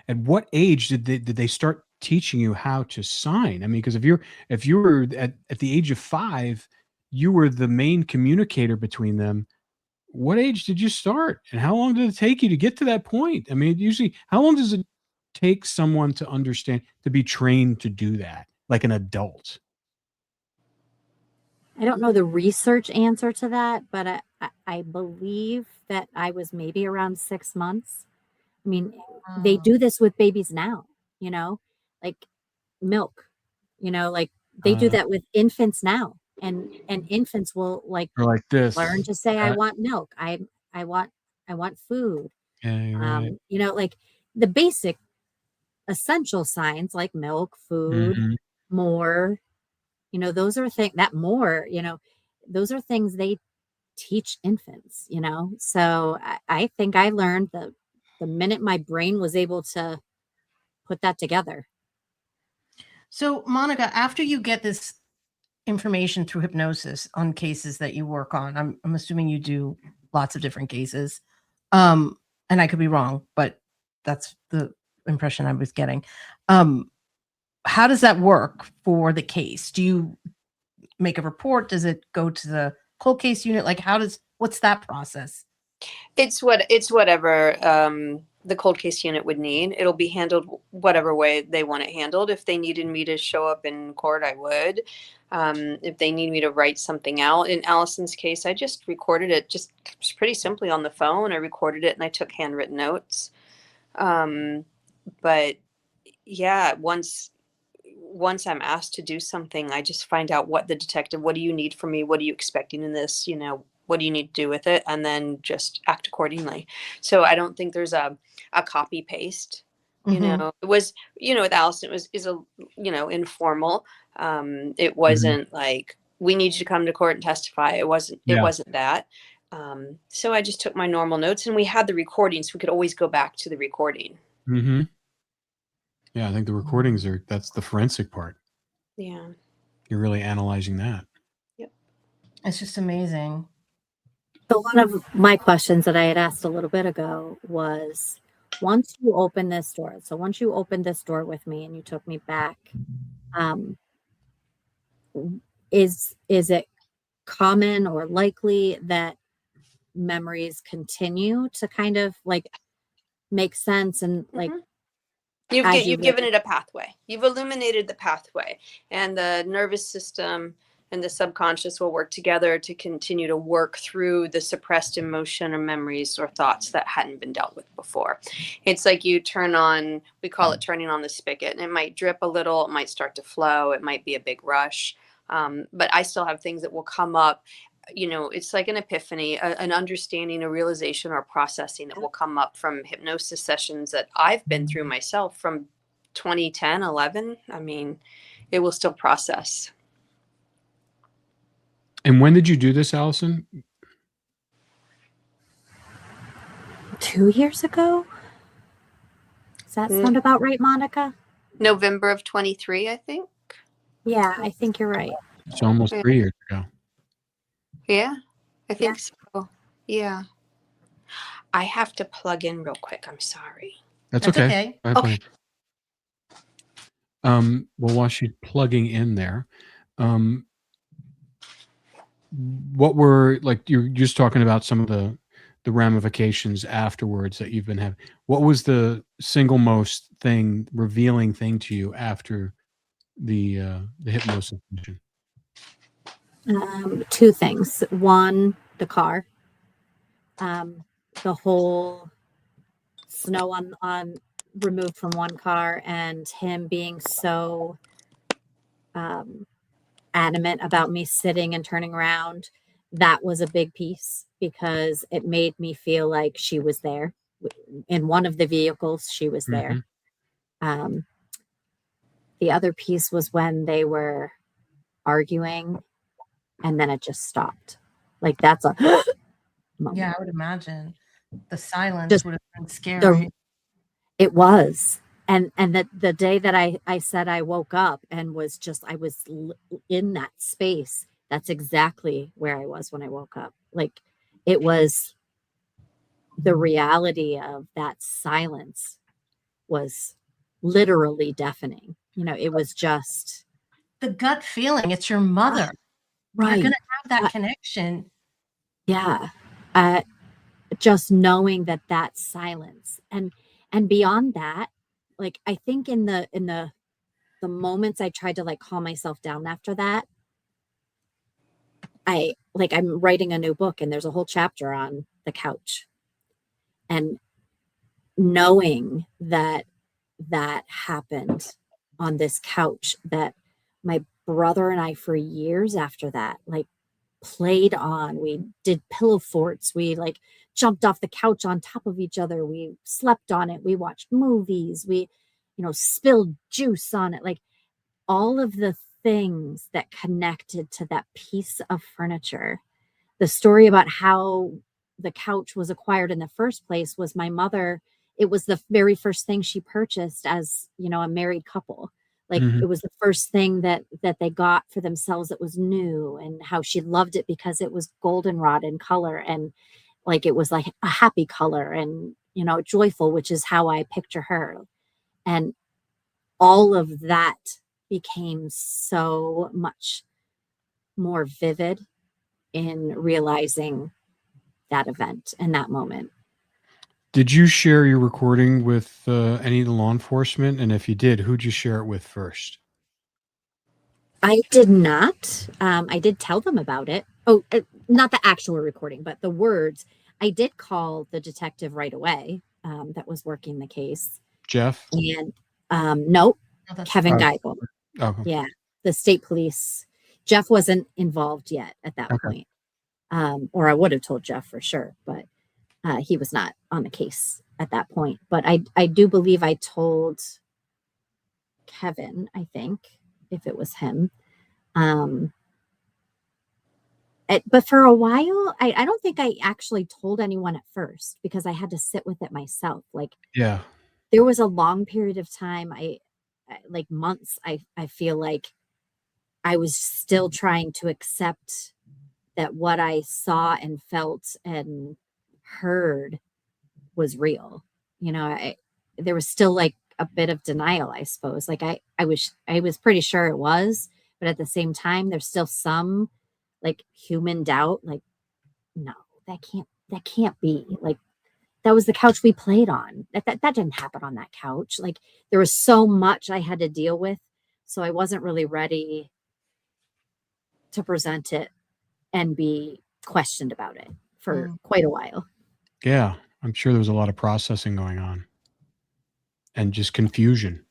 at what age did they start teaching you how to sign? I mean, because if you were at the age of 5, you were the main communicator between them. What age did you start, and how long did it take you to get to that point? I mean, usually, how long does it take someone to understand, to be trained to do that, like an adult? I don't know the research answer to that, but I believe that I was maybe around 6 months. I mean, they do this with babies now, like milk, like they do that with infants now, and infants will like this learn to say, I want milk. I want food. Yeah, right. Like the basic essential signs like milk, food, more, those are things that more, those are things they teach infants, so I think I learned the minute my brain was able to put that together. So Monica, after you get this information through hypnosis on cases that you work on, I'm assuming you do lots of different cases, and I could be wrong, but that's the impression I was getting. How does that work for the case? Do you make a report? Does it go to the cold case unit? Like, what's that process? It's whatever the cold case unit would need. It'll be handled whatever way they want it handled. If they needed me to show up in court, I would. If they need me to write something out. In Allison's case, I just recorded it just pretty simply on the phone. I recorded it and I took handwritten notes. But yeah, once I'm asked to do something, I just find out what do you need from me? What are you expecting in this? What do you need to do with it? And then just act accordingly. So I don't think there's a copy paste. You Mhm. know, it was, with Allison, is a, informal. It Mhm. wasn't like, we need you to come to court and testify. It wasn't Yeah. that. So I just took my normal notes, and we had the recording, so we could always go back to the recording. Mm-hmm. Yeah, I think the recordings that's the forensic part. Yeah. You're really analyzing that. Yep. It's just amazing. So one of my questions that I had asked a little bit ago was, once you open this door, so once you opened this door with me and you took me back, is it common or likely that memories continue to kind of like make sense and like You've given it a pathway. You've illuminated the pathway, and the nervous system and the subconscious will work together to continue to work through the suppressed emotion or memories or thoughts that hadn't been dealt with before. It's like you turn on, we call it turning on the spigot, and it might drip a little, it might start to flow, it might be a big rush. But I still have things that will come up. It's like an epiphany, an understanding, a realization, or processing that will come up from hypnosis sessions that I've been through myself from 2010, 11. I mean, it will still process. And when did you do this, Allison? 2 years ago. Does that sound about right, Monica? November of 23, I think. Yeah, I think you're right. It's almost 3 years ago. Yeah, I think so. Yeah. I have to plug in real quick. I'm sorry. That's That's okay. okay. Okay. Well, while she's plugging in there, what were, like, you're just talking about some of the ramifications afterwards that you've been having. What was the single most revealing thing to you after the hypnosis session? Two things. One, the car. The whole snow on removed from one car, and him being so adamant about me sitting and turning around. That was a big piece because it made me feel like she was there in one of the vehicles. She was there. The other piece was when they were arguing and then it just stopped. Like, that's a moment. Yeah, I would imagine the silence Just would have been scary. It was. And the day that I said I woke up and was just, I was in that space. That's exactly where I was when I woke up. Like, it was the reality of that silence was literally deafening. It was just The gut feeling. It's your mother. right. You're going to have that connection. Yeah. Just knowing that silence and beyond that, like, I think in the moments I tried to like calm myself down after that, I'm writing a new book and there's a whole chapter on the couch, and knowing that happened on this couch, that my brother and I for years after that, like, played on. We did pillow forts. We like jumped off the couch on top of each other. We slept on it. We watched movies. We, spilled juice on it. Like, all of the things that connected to that piece of furniture. The story about how the couch was acquired in the first place was my mother. It was the very first thing she purchased as, a married couple. Like, it was the first thing that they got for themselves that was new, and how she loved it because it was goldenrod in color, and like, it was like a happy color, and, joyful, which is how I picture her. And all of that became so much more vivid in realizing that event and that moment. Did you share your recording with any of the law enforcement? And if you did, who'd you share it with first? I did not. I did tell them about it. Oh, not the actual recording, but the words. I did call the detective right away that was working the case. Jeff? And nope, Kevin Geigel. Okay. Yeah, the state police. Jeff wasn't involved yet at that point. Or I would have told Jeff for sure. But he was not on the case at that point. But I do believe I told Kevin, I think, if it was him. But for a while, I don't think I actually told anyone at first because I had to sit with it myself. Like, Yeah. there was a long period of time, like months, I feel like I was still trying to accept that what I saw and felt and heard was real. There was still like a bit of denial, I suppose. Like I was pretty sure it was, but at the same time, there's still some like human doubt. Like, no, that can't be. Like, that was the couch we played on. That didn't happen on that couch. Like, there was so much I had to deal with, so I wasn't really ready to present it and be questioned about it for quite a while. Yeah. I'm sure there was a lot of processing going on and just confusion.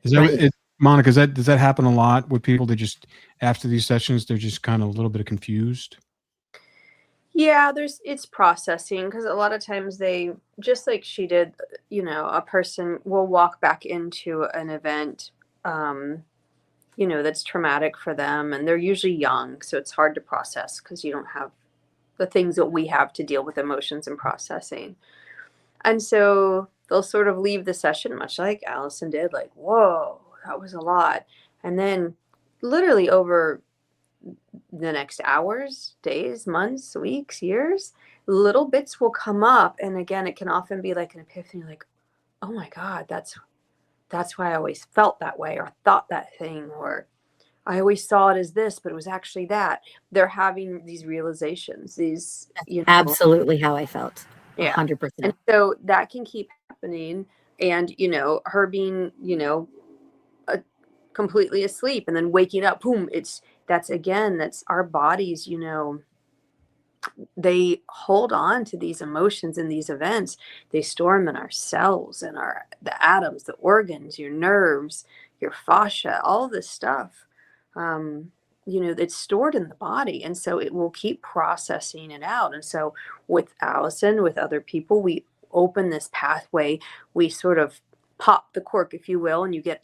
Is that Right. Monica, does that happen a lot with people that just, after these sessions, they're just kind of a little bit confused? Yeah, it's processing, because a lot of times they, just like she did, a person will walk back into an event, that's traumatic for them, and they're usually young, so it's hard to process because you don't have the things that we have to deal with emotions and processing. And so they'll sort of leave the session much like Allison did, like, whoa, that was a lot. And then literally over the next hours, days, months, weeks, years, little bits will come up. And again, it can often be like an epiphany, like, oh my God, that's why I always felt that way, or thought that thing, or I always saw it as this, but it was actually that. They're having these realizations, these, Absolutely how I felt. yeah. 100%. And so that can keep happening. And, her being, completely asleep and then waking up, boom, that's our bodies, they hold on to these emotions and these events. They store them in our cells and the atoms, the organs, your nerves, your fascia, all this stuff. It's stored in the body. And so it will keep processing it out. And so with Allison, with other people, we open this pathway. We sort of pop the cork, if you will, and you get,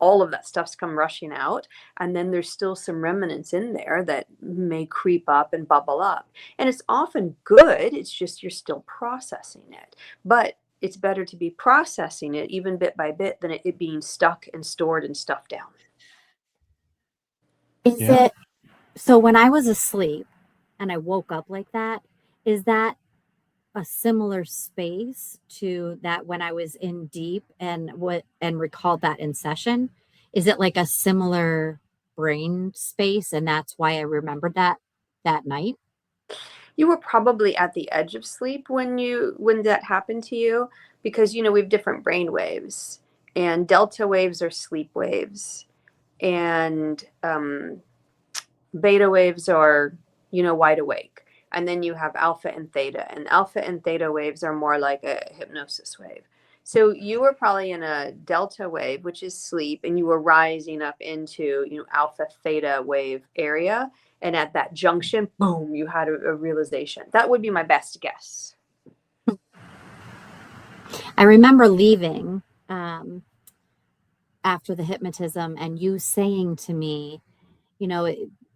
all of that stuff's come rushing out. And then there's still some remnants in there that may creep up and bubble up. And it's often good. It's just you're still processing it. But it's better to be processing it even bit by bit than it being stuck and stored and stuffed down. Is it so when I was asleep and I woke up like that, is that a similar space to that when I was in deep and recalled that in session? Is it like a similar brain space, and that's why I remembered that night? You were probably at the edge of sleep when that happened to you, because we have different brain waves, and delta waves are sleep waves, and beta waves are wide awake. And then you have alpha and theta waves are more like a hypnosis wave. So you were probably in a delta wave, which is sleep, and you were rising up into, alpha theta wave area. And at that junction, boom, you had a realization. That would be my best guess. I remember leaving after the hypnotism and you saying to me,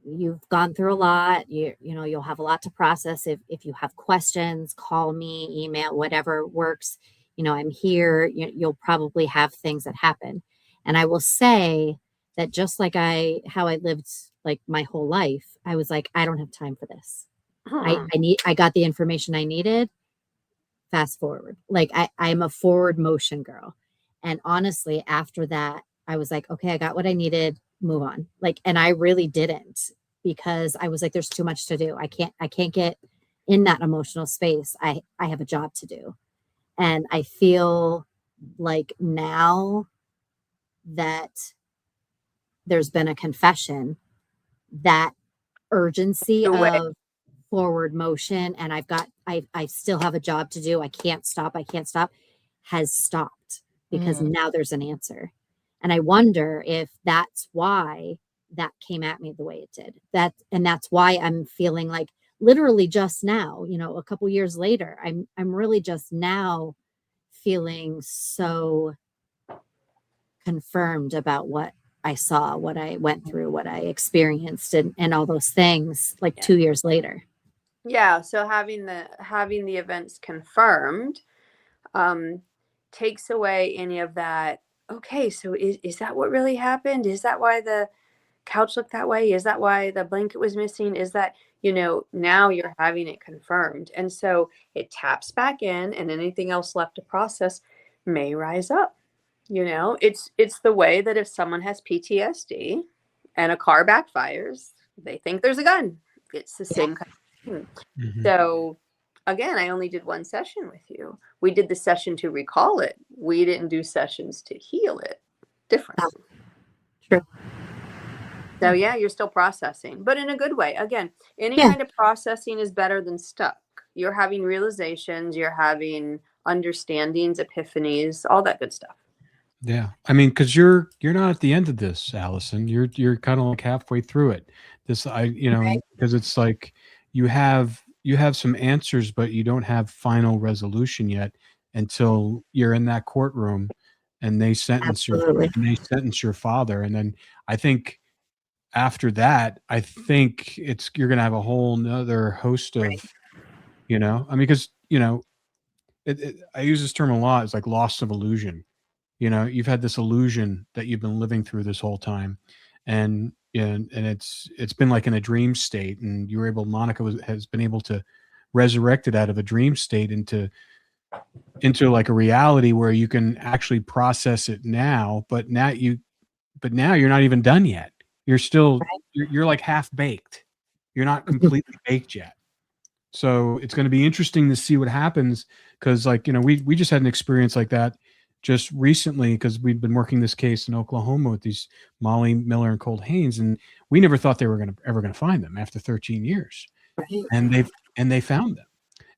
you've gone through a lot. You'll have a lot to process. If you have questions, call me, email, whatever works. I'm here. You'll probably have things that happen. And I will say that just like how I lived like my whole life, I was like, I don't have time for this. I got the information I needed. Fast forward. Like I'm a forward motion girl. And honestly, after that, I was like, okay, I got what I needed. Move on. Like, and I really didn't, because I was like, there's too much to do. I can't get in that emotional space. I have a job to do. And I feel like now that there's been a confession, that urgency of forward motion, and I still have a job to do. I can't stop, has stopped, because now there's an answer. And I wonder if that's why that came at me the way it did. That's why I'm feeling like literally just now, a couple years later, I'm really just now feeling so confirmed about what I saw, what I went through, what I experienced, and all those things, like 2 years later. Yeah. So having the events confirmed takes away any of that. Okay, so is that what really happened? Is that why the couch looked that way? Is that why the blanket was missing? Is that, now you're having it confirmed. And so it taps back in, and anything else left to process may rise up. It's the way that if someone has PTSD and a car backfires, they think there's a gun. It's the same kind of thing. Mhm. So again, I only did one session with you. We did the session to recall it. We didn't do sessions to heal it. Different. True. So yeah, you're still processing, but in a good way. Again, any Yeah. kind of processing is better than stuck. You're having realizations, you're having understandings, epiphanies, all that good stuff. Yeah. I mean, because you're not at the end of this, Allison. You're kind of like halfway through it. Right. Because it's like you have some answers, but you don't have final resolution yet until you're in that courtroom and they sentence Absolutely. your father. And then I think after that, I think you're gonna have a whole nother host of, Right. because I use this term a lot. It's like loss of illusion. You've had this illusion that you've been living through this whole time, and it's been like in a dream state, and Monica has been able to resurrect it out of a dream state into like a reality where you can actually process it now. But now you're not even done yet. You're still you're like half baked. You're not completely baked yet. So it's going to be interesting to see what happens, because we just had an experience like that just recently, because we've been working this case in Oklahoma with these Molly Miller and Colt Haynes, and we never thought they were ever going to find them after 13 years. Right. And they found them.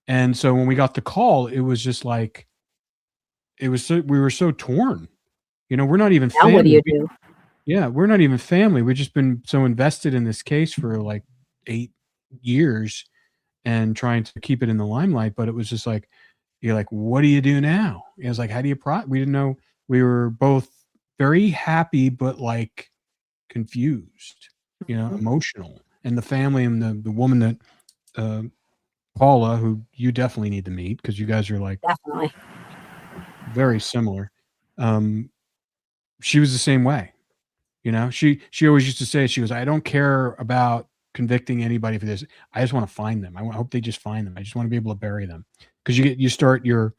And so when we got the call, it was just like, we were so torn. We're not even Now family. what do you do? Yeah, we're not even family. We've just been so invested in this case for like 8 years and trying to keep it in the limelight. But it was just like, you're like, what do you do now? It was like, how do you we didn't know. We were both very happy, but like confused, emotional. And the family and the woman that, Paula, who you definitely need to meet, because you guys are like Definitely. very similar. She was the same way. She always used to say, she goes, I don't care about convicting anybody for this. I just want to find them. I hope they just find them. I just want to be able to bury them. Because you start your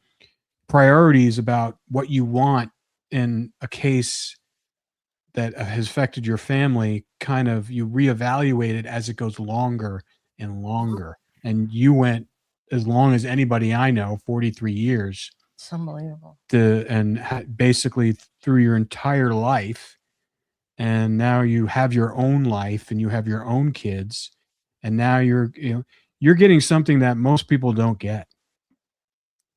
priorities about what you want in a case that has affected your family. Kind of, you reevaluate it as it goes longer and longer. And you went as long as anybody I know, 43 years. It's unbelievable. Basically through your entire life. And now you have your own life and you have your own kids. And now you're getting something that most people don't get.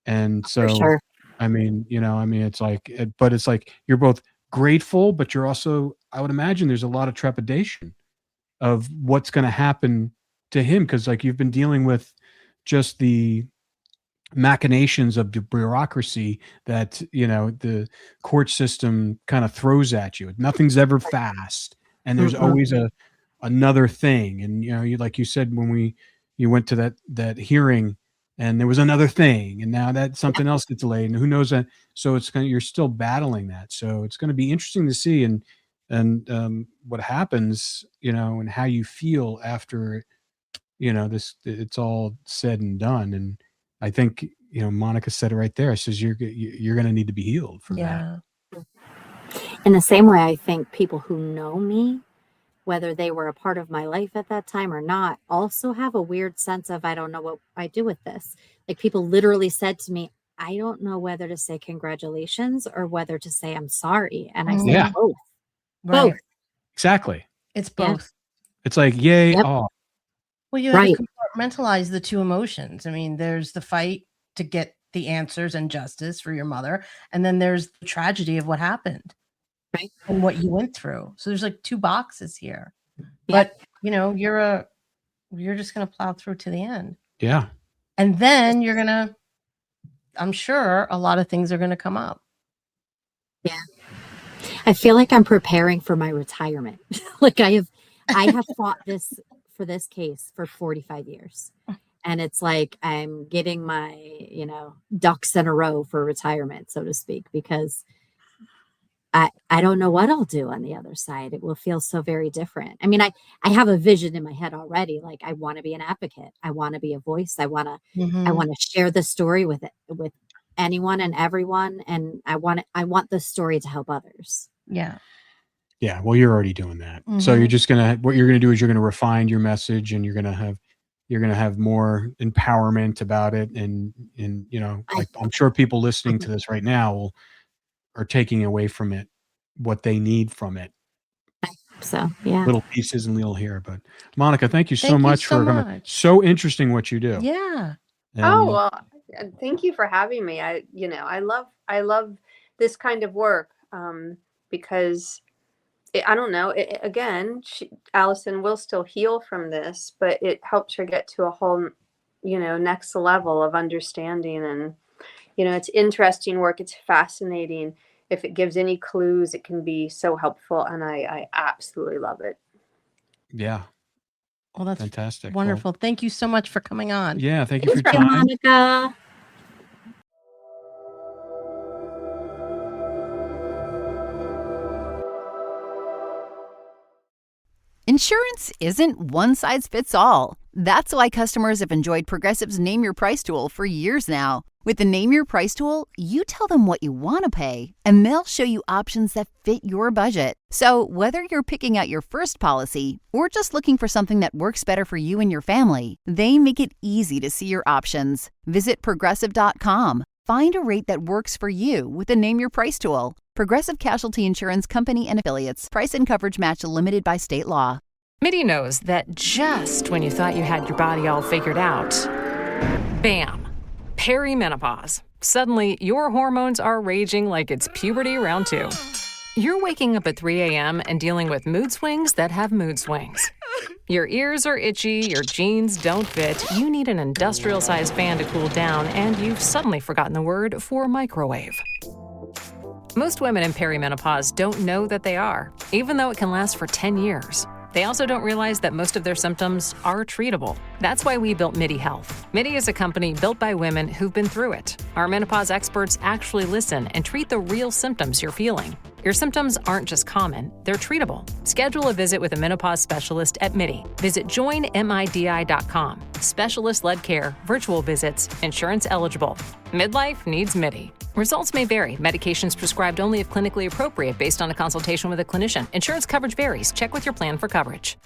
And so, For sure. it's like, but it's like, you're both grateful, but you're also, I would imagine there's a lot of trepidation of what's going to happen to him. Cause like you've been dealing with just the machinations of the bureaucracy that, the court system kind of throws at you. Nothing's ever fast. And there's always another thing. And, like you said, when you went to that hearing, and there was another thing, and now that something else gets delayed, and who knows that. So you're still battling that. So it's going to be interesting to see and what happens, and how you feel after, it's all said and done. And I think, Monica said it right there. Says you're going to need to be healed from that. In the same way, I think people who know me, whether they were a part of my life at that time or not, also have a weird sense of, I don't know what I do with this. Like, people literally said to me, I don't know whether to say congratulations or whether to say I'm sorry. And I said both. Right. Both. Exactly. It's both. It's like, yay. Yep. Oh, Well, you have to compartmentalize the two emotions. I mean, there's the fight to get the answers and justice for your mother. And then there's the tragedy of what happened. Right. And what you went through. So there's like two boxes here. Yep. But, you're you're just going to plow through to the end. Yeah. And then I'm sure a lot of things are going to come up. Yeah. I feel like I'm preparing for my retirement. Like I have fought for this case for 45 years. And it's like I'm getting my, ducks in a row for retirement, so to speak, because I don't know what I'll do on the other side. It will feel so very different. I mean, I have a vision in my head already. Like I want to be an advocate. I want to be a voice. I want to share the story with anyone and everyone. And I want the story to help others. Yeah. Yeah. Well, you're already doing that. So what you're going to do is you're going to refine your message, and you're going to have more empowerment about it. And like I'm sure people listening to this right now are taking away from it what they need from it. So yeah, little pieces and little here. But Monica, thank you so much for coming. So interesting what you do. Yeah. Well, thank you for having me. I love this kind of work because I don't know. Allison will still heal from this, but it helps her get to a whole, next level of understanding. And, it's interesting work. It's fascinating. If it gives any clues, it can be so helpful. And I absolutely love it. Yeah. Well, that's fantastic. Wonderful. Thank you so much for coming on. Yeah. Thank you for your time. Monica. Insurance isn't one size fits all. That's why customers have enjoyed Progressive's Name Your Price tool for years now. With the Name Your Price tool, you tell them what you want to pay, and they'll show you options that fit your budget. So whether you're picking out your first policy or just looking for something that works better for you and your family, they make it easy to see your options. Visit Progressive.com. Find a rate that works for you with the Name Your Price tool. Progressive Casualty Insurance Company and Affiliates. Price and coverage match limited by state law. MIDI knows that just when you thought you had your body all figured out, bam, perimenopause. Suddenly, your hormones are raging like it's puberty round 2. You're waking up at 3 a.m. and dealing with mood swings that have mood swings. Your ears are itchy, your jeans don't fit, you need an industrial-sized fan to cool down, and you've suddenly forgotten the word for microwave. Most women in perimenopause don't know that they are, even though it can last for 10 years. They also don't realize that most of their symptoms are treatable. That's why we built MIDI Health. MIDI is a company built by women who've been through it. Our menopause experts actually listen and treat the real symptoms you're feeling. Your symptoms aren't just common, they're treatable. Schedule a visit with a menopause specialist at MIDI. Visit joinmidi.com. Specialist-led care, virtual visits, insurance eligible. Midlife needs MIDI. Results may vary. Medications prescribed only if clinically appropriate based on a consultation with a clinician. Insurance coverage varies. Check with your plan for coverage.